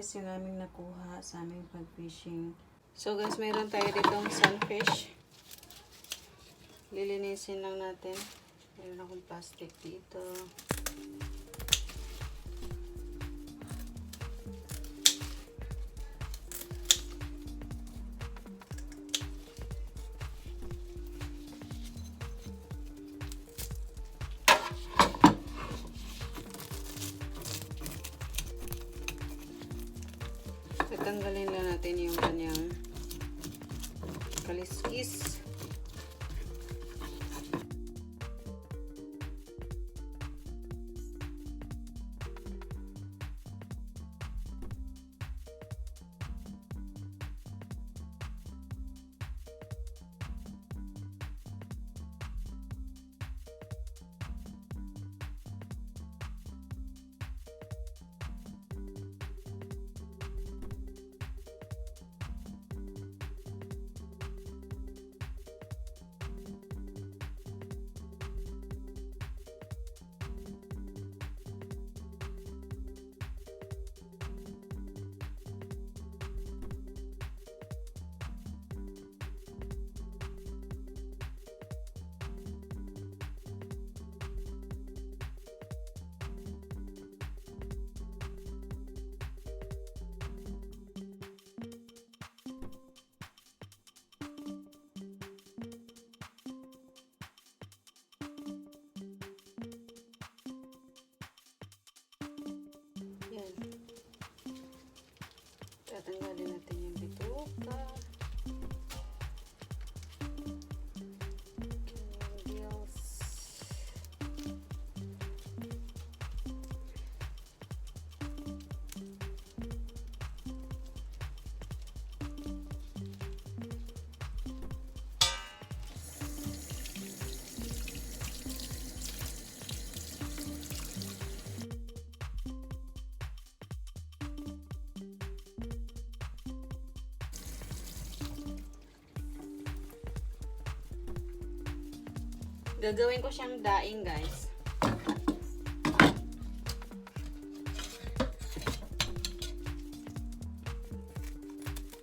guys yung aming nakuha sa aming pag-fishing. So guys, mayroon tayo ditong sunfish. Lilinisin lang natin. Mayroon akong plastic dito. Tatanggalin lang natin yung kanyang kaliskis. Tatanggalin natin yung bituka. Candles. Gagawin ko siyang daing, guys.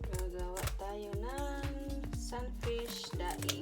Gagawa tayo ng sunfish daing.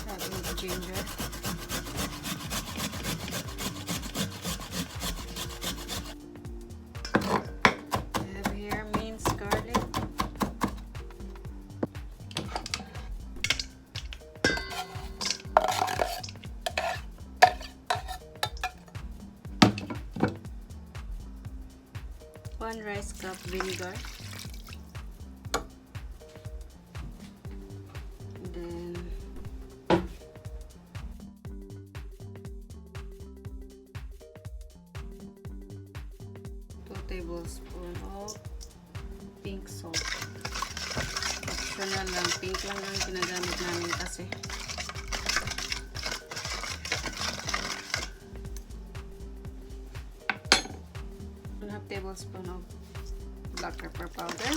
Add ginger. I have here minced garlic. One rice cup vinegar. Then 2 tablespoons of pink salt. Optional lang. Pink lang ang ginagamit namin kasi. 1/2 tablespoon of black pepper powder.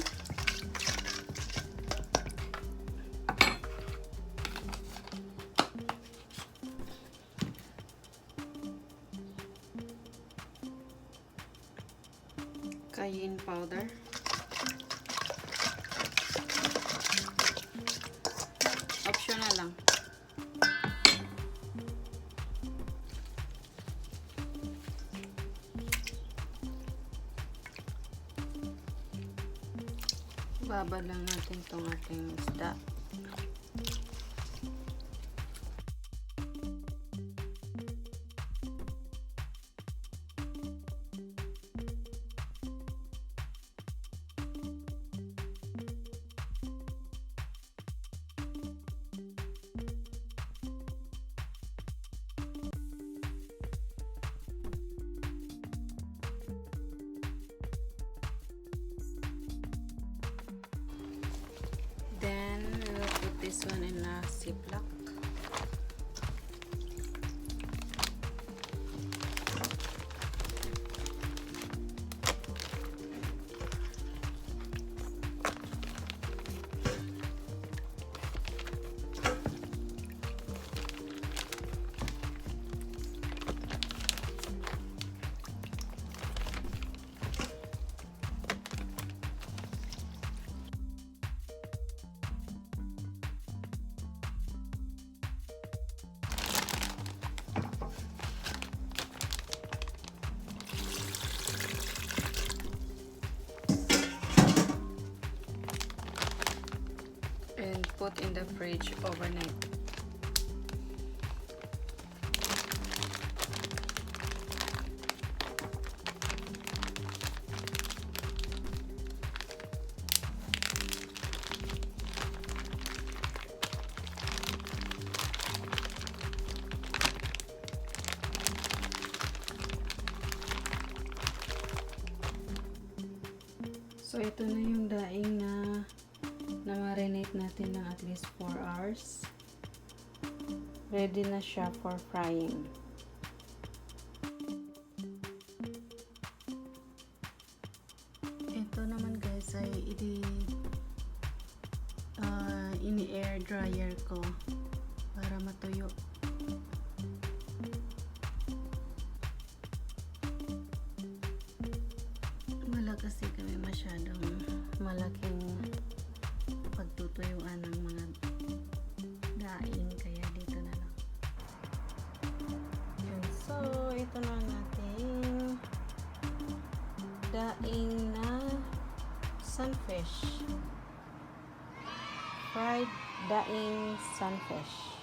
Cayenne powder. Optional lang. Babad lang natin itong ating isda. Then we will put this one in a ziplock. And put in the fridge overnight. So ito na yung daing na marinate natin ng at least 4 hours. Ready na siya for frying. Ito naman guys ay ini-air dryer ko para matuyo. Wala kasi kami masyadong malaking pagtutuyuan ng mga daing, kaya dito na lang. And so, ito na ang ating daing na sunfish. Fried daing sunfish.